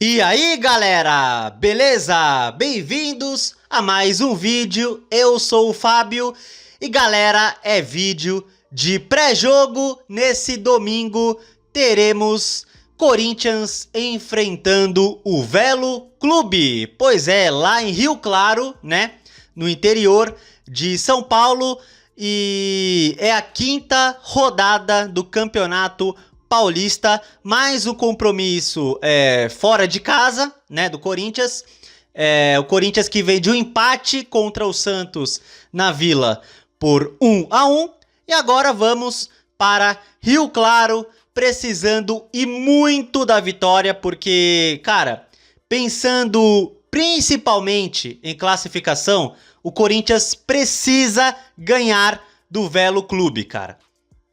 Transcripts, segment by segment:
E aí galera, beleza? Bem-vindos a mais um vídeo, eu sou o Fábio e galera, é vídeo de pré-jogo. Nesse domingo teremos Corinthians enfrentando o Velo Clube, pois é, lá em Rio Claro, né, no interior de São Paulo, e é a quinta rodada do Campeonato Paulista, mais um compromisso fora de casa, né, do Corinthians. O Corinthians que veio de um empate contra o Santos na Vila por 1-1. E agora vamos para Rio Claro, precisando e muito da vitória, porque, cara, pensando principalmente em classificação, o Corinthians precisa ganhar do Velo Clube, cara.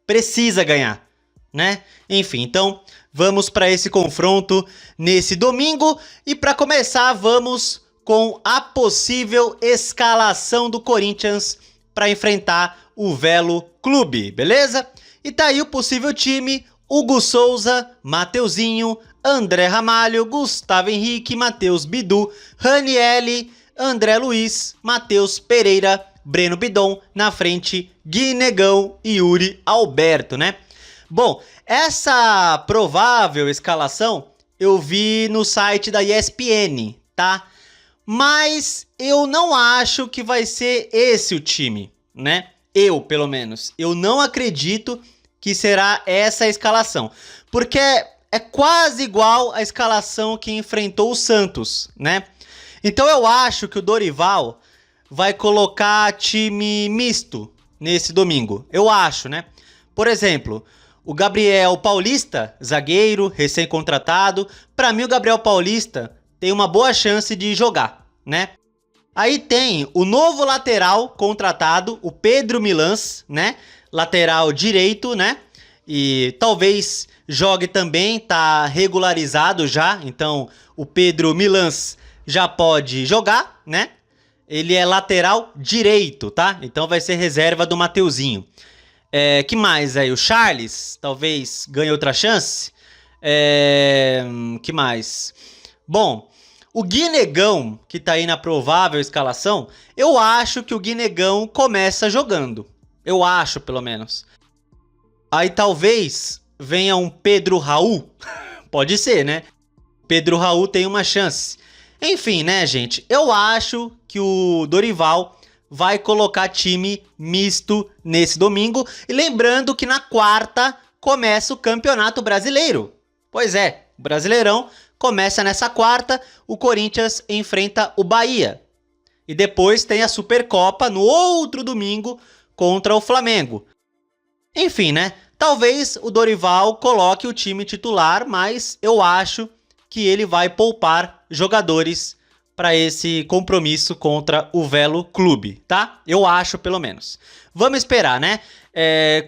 Precisa ganhar, né? Enfim, então vamos para esse confronto nesse domingo. E para começar, vamos com a possível escalação do Corinthians para enfrentar o Velo Clube, beleza? E tá aí o possível time: Hugo Souza, Mateuzinho, André Ramalho, Gustavo Henrique, Matheus Bidu, Ranielli, André Luiz, Matheus Pereira, Breno Bidon, na frente Gui Negão e Yuri Alberto, né? Bom, essa provável escalação eu vi no site da ESPN, tá? Mas eu não acho que vai ser esse o time, né? Eu, pelo menos. Eu não acredito que será essa a escalação. Porque é quase igual a escalação que enfrentou o Santos, né? Então eu acho que o Dorival vai colocar time misto nesse domingo. Eu acho, né? Por exemplo, o Gabriel Paulista, zagueiro, recém-contratado. Para mim, o Gabriel Paulista tem uma boa chance de jogar, né? Aí tem o novo lateral contratado, o Pedro Milans, né? Lateral direito, né? E talvez jogue também, tá regularizado já. Então, o Pedro Milans já pode jogar, né? Ele é lateral direito, tá? Então vai ser reserva do Mateuzinho. Que mais aí? O Charles talvez ganhe outra chance. Que mais? Bom, o Gui Negão, que tá aí na provável escalação, eu acho que o Gui Negão começa jogando. Eu acho, pelo menos. Aí talvez venha um Pedro Raul. Pode ser, né? Pedro Raul tem uma chance. Enfim, né, gente? Eu acho que o Dorival vai colocar time misto nesse domingo. E lembrando que na quarta começa o Campeonato Brasileiro. Pois é, o Brasileirão começa nessa quarta. O Corinthians enfrenta o Bahia. E depois tem a Supercopa no outro domingo contra o Flamengo. Enfim, né? Talvez o Dorival coloque o time titular, mas eu acho que ele vai poupar jogadores para esse compromisso contra o Velo Clube, tá? Eu acho, pelo menos. Vamos esperar, né?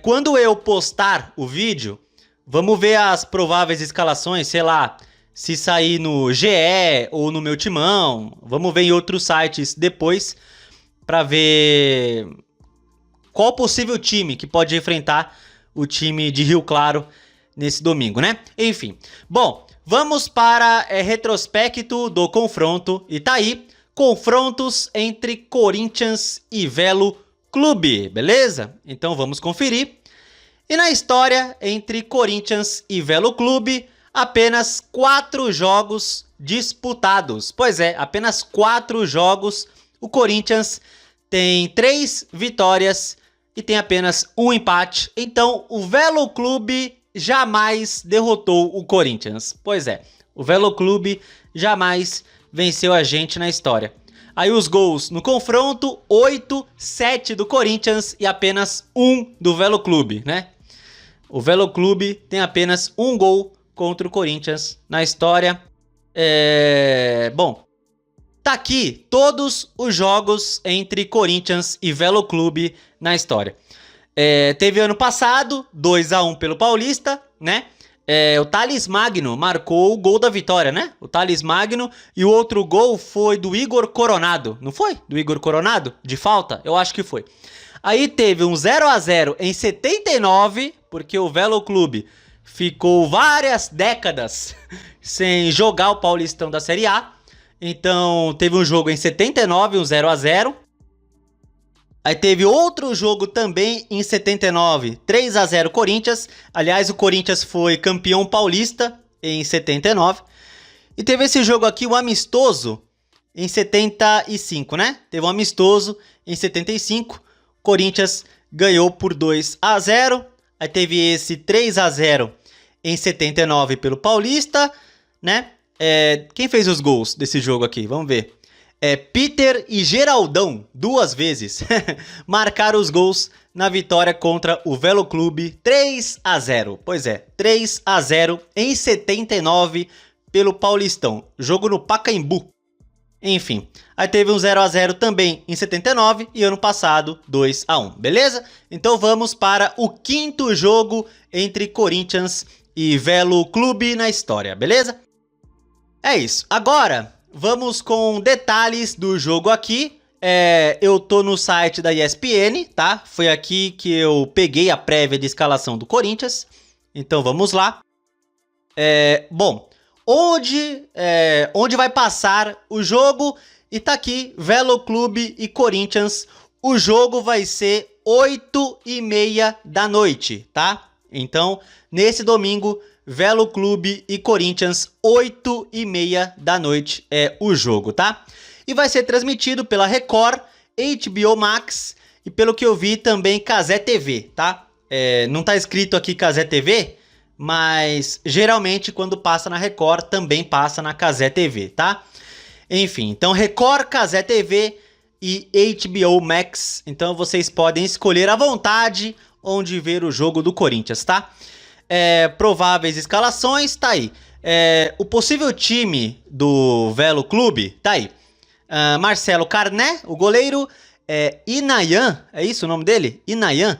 Quando eu postar o vídeo, vamos ver as prováveis escalações, sei lá, se sair no GE ou no meu timão. Vamos ver em outros sites depois para ver qual possível time que pode enfrentar o time de Rio Claro nesse domingo, né? Enfim, bom, vamos para retrospecto do confronto. E tá aí, confrontos entre Corinthians e Velo Clube, beleza? Então vamos conferir. E na história entre Corinthians e Velo Clube, apenas 4 jogos disputados. Pois é, apenas 4 jogos. O Corinthians tem 3 vitórias e tem apenas um empate. Então o Velo Clube jamais derrotou o Corinthians. Pois é, o Velo Clube jamais venceu a gente na história. Aí os gols no confronto: 8, 7 do Corinthians e apenas 1 do Velo Clube, né? O Velo Clube tem apenas um gol contra o Corinthians na história. Bom, tá aqui todos os jogos entre Corinthians e Velo Clube na história. Teve ano passado, 2-1 pelo Paulista, né? O Thales Magno marcou o gol da vitória, né? O Thales Magno. E o outro gol foi do Igor Coronado. Não foi? Do Igor Coronado? De falta? Eu acho que foi. Aí teve um 0-0 em 79, porque o Velo Clube ficou várias décadas sem jogar o Paulistão da Série A. Então teve um jogo em 79, um 0 a 0. Aí teve outro jogo também em 79, 3 a 0 Corinthians. Aliás, o Corinthians foi campeão paulista em 79. E teve esse jogo aqui, o amistoso, em 75, né? Teve um amistoso em 75. Corinthians ganhou por 2 a 0. Aí teve esse 3 a 0 em 79 pelo Paulista, né? Quem fez os gols desse jogo aqui? Vamos ver. Peter e Geraldão, 2 vezes, marcaram os gols na vitória contra o Velo Clube 3 a 0. Pois é, 3 a 0 em 79 pelo Paulistão. Jogo no Pacaembu. Enfim, aí teve um 0 a 0 também em 79 e ano passado 2 a 1, beleza? Então vamos para o 5º jogo entre Corinthians e Velo Clube na história, beleza? É isso. Agora vamos com detalhes do jogo aqui. Eu tô no site da ESPN, tá? Foi aqui que eu peguei a prévia de escalação do Corinthians. Então vamos lá. Bom, onde vai passar o jogo? E tá aqui, Velo Clube e Corinthians. O jogo vai ser 8h30 da noite, tá? Então, nesse domingo, Velo Clube e Corinthians, 8h30 da noite é o jogo, tá? E vai ser transmitido pela Record, HBO Max e, pelo que eu vi, também Cazé TV, tá? Não tá escrito aqui Cazé TV, mas geralmente quando passa na Record também passa na Cazé TV, tá? Enfim, então Record, Cazé TV e HBO Max. Então vocês podem escolher à vontade onde ver o jogo do Corinthians, tá? Prováveis escalações, tá aí. O possível time do Velo Clube, tá aí. Marcelo Carné, o goleiro. Inayan, é isso o nome dele? Inayan.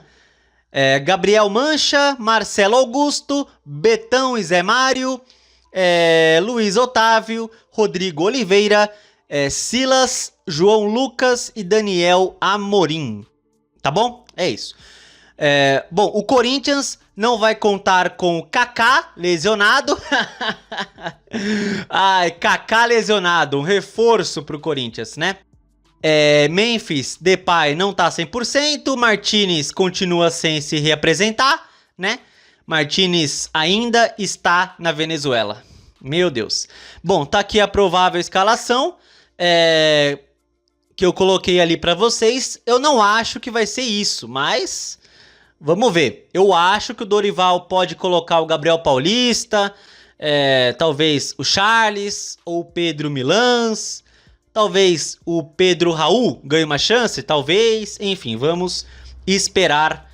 Gabriel Mancha, Marcelo Augusto, Betão e Zé Mário, Luiz Otávio, Rodrigo Oliveira, Silas, João Lucas e Daniel Amorim. Tá bom? É isso. Bom, o Corinthians não vai contar com Kaká lesionado. Ai, Kaká lesionado, um reforço pro Corinthians, né? Memphis Depay não tá 100%, Martinez continua sem se reapresentar, né? Martinez ainda está na Venezuela. Meu Deus. Bom, tá aqui a provável escalação que eu coloquei ali pra vocês. Eu não acho que vai ser isso, mas vamos ver. Eu acho que o Dorival pode colocar o Gabriel Paulista, talvez o Charles ou o Pedro Milans. Talvez o Pedro Raul ganhe uma chance, talvez. Enfim, vamos esperar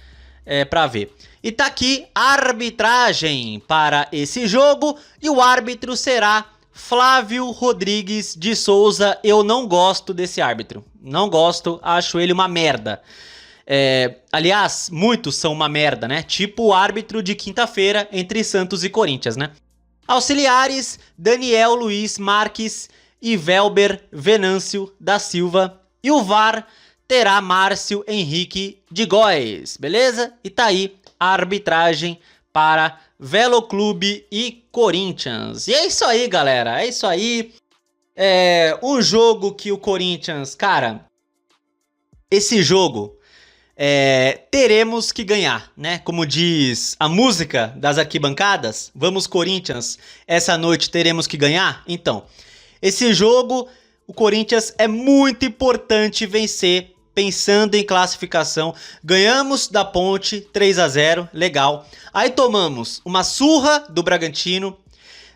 para ver. E tá aqui a arbitragem para esse jogo. E o árbitro será Flávio Rodrigues de Souza. Eu não gosto desse árbitro. Não gosto, acho ele uma merda. Aliás, muitos são uma merda, né? Tipo o árbitro de quinta-feira entre Santos e Corinthians, né? Auxiliares, Daniel Luiz Marques e Velber Venâncio da Silva. E o VAR terá Márcio Henrique de Góes, beleza? E tá aí a arbitragem para Velo Clube e Corinthians. E é isso aí, galera, é isso aí. Um jogo que o Corinthians, cara, esse jogo teremos que ganhar, né? Como diz a música das arquibancadas, vamos Corinthians, essa noite teremos que ganhar. Então, esse jogo, o Corinthians é muito importante vencer, pensando em classificação. Ganhamos da Ponte 3 a 0, legal. Aí tomamos uma surra do Bragantino,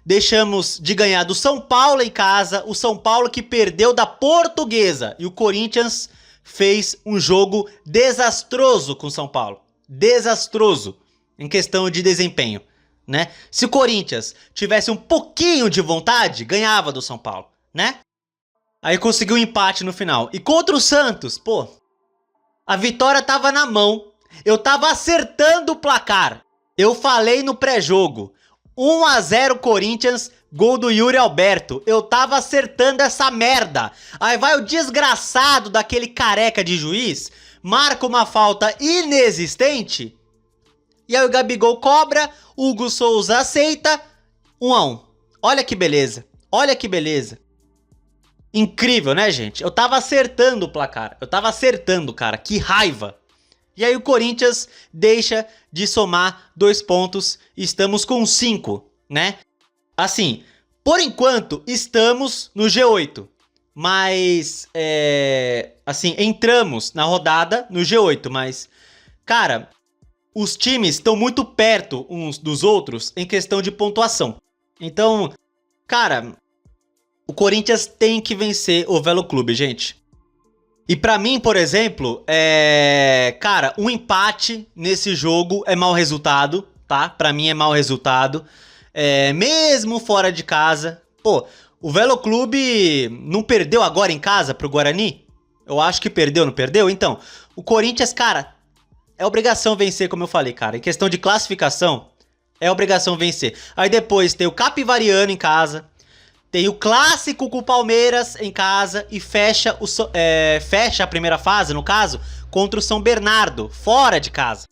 deixamos de ganhar do São Paulo em casa, o São Paulo que perdeu da Portuguesa, e o Corinthians fez um jogo desastroso com o São Paulo. Desastroso em questão de desempenho, né? Se o Corinthians tivesse um pouquinho de vontade, ganhava do São Paulo, né? Aí conseguiu um empate no final. E contra o Santos, pô, a vitória tava na mão. Eu tava acertando o placar. Eu falei no pré-jogo, 1 a 0 Corinthians, gol do Yuri Alberto. Eu tava acertando essa merda. Aí vai o desgraçado daquele careca de juiz, marca uma falta inexistente. E aí o Gabigol cobra, Hugo Souza aceita, 1 a 1. Olha que beleza, olha que beleza. Incrível, né, gente? Eu tava acertando o placar, eu tava acertando, cara, que raiva. E aí o Corinthians deixa de somar 2 pontos e estamos com 5, né? Assim, por enquanto estamos no G8, mas, assim, entramos na rodada no G8, mas, cara, os times estão muito perto uns dos outros em questão de pontuação. Então, cara, o Corinthians tem que vencer o Velo Clube, gente. E pra mim, por exemplo, cara, um empate nesse jogo é mau resultado, tá? Pra mim é mau resultado. Mesmo fora de casa. Pô, o Velo Clube não perdeu agora em casa pro Guarani? Eu acho que perdeu, não perdeu? Então, o Corinthians, cara, é obrigação vencer, como eu falei, cara. Em questão de classificação, é obrigação vencer. Aí depois tem o Capivariano em casa. Tem o clássico com o Palmeiras em casa e fecha a primeira fase, no caso, contra o São Bernardo, fora de casa.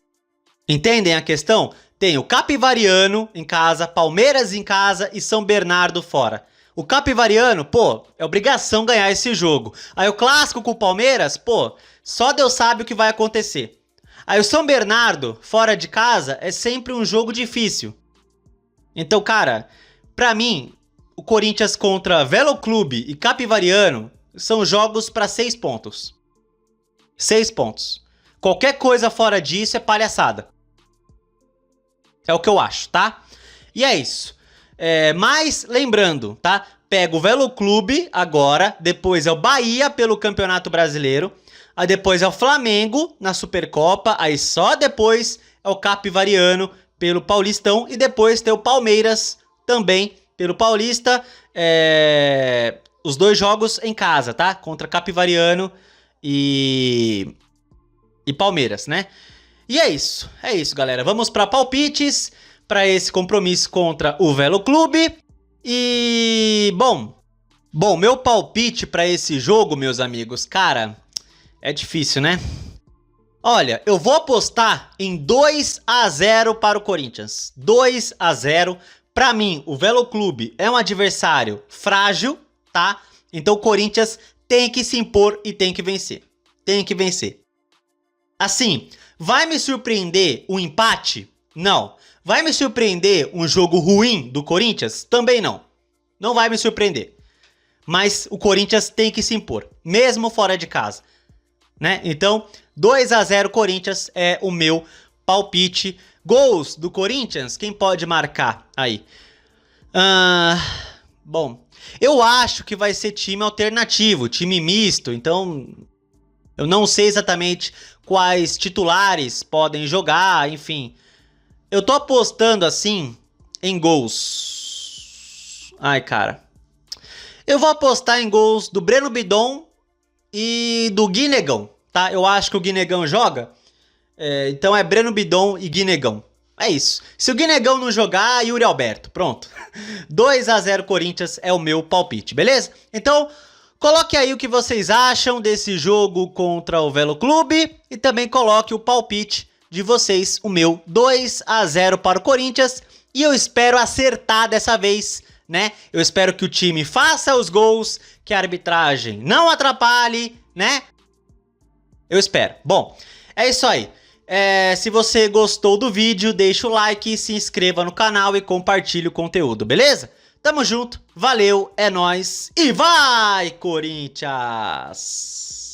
Entendem a questão? Tem o Capivariano em casa, Palmeiras em casa e São Bernardo fora. O Capivariano, pô, é obrigação ganhar esse jogo. Aí o clássico com o Palmeiras, pô, só Deus sabe o que vai acontecer. Aí o São Bernardo, fora de casa, é sempre um jogo difícil. Então, cara, pra mim, o Corinthians contra Velo Clube e Capivariano são jogos para 6 pontos. 6 pontos. Qualquer coisa fora disso é palhaçada. É o que eu acho, tá? E é isso. Mas, lembrando, tá? Pega o Velo Clube agora, depois é o Bahia pelo Campeonato Brasileiro, aí depois é o Flamengo na Supercopa, aí só depois é o Capivariano pelo Paulistão e depois tem o Palmeiras também pelo Paulista, os 2 jogos em casa, tá? Contra Capivariano e Palmeiras, né? E é isso, galera. Vamos para palpites para esse compromisso contra o Velo Clube. E, bom, meu palpite para esse jogo, meus amigos, cara, é difícil, né? Olha, eu vou apostar em 2 a 0 para o Corinthians. 2 a 0. Pra mim, o Velo Clube é um adversário frágil, tá? Então o Corinthians tem que se impor e tem que vencer. Tem que vencer. Assim, vai me surpreender um empate? Não. Vai me surpreender um jogo ruim do Corinthians? Também não. Não vai me surpreender. Mas o Corinthians tem que se impor, mesmo fora de casa, né? Então, 2 a 0 Corinthians é o meu palpite. Gols do Corinthians, quem pode marcar aí? Bom, eu acho que vai ser time alternativo, time misto, então eu não sei exatamente quais titulares podem jogar, enfim. Eu tô apostando assim em gols. Ai, cara. Eu vou apostar em gols do Breno Bidon e do Guinegão, tá? Eu acho que o Guinegão joga. Então é Breno Bidon e Guinegão. É isso. Se o Guinegão não jogar, Yuri Alberto. Pronto. 2 a 0 Corinthians é o meu palpite, beleza? Então, coloque aí o que vocês acham desse jogo contra o Velo Clube. E também coloque o palpite de vocês, o meu 2 a 0 para o Corinthians. E eu espero acertar dessa vez, né? Eu espero que o time faça os gols, que a arbitragem não atrapalhe, né? Eu espero. Bom, é isso aí. Se você gostou do vídeo, deixa o like, se inscreva no canal e compartilhe o conteúdo, beleza? Tamo junto, valeu, é nóis e vai, Corinthians!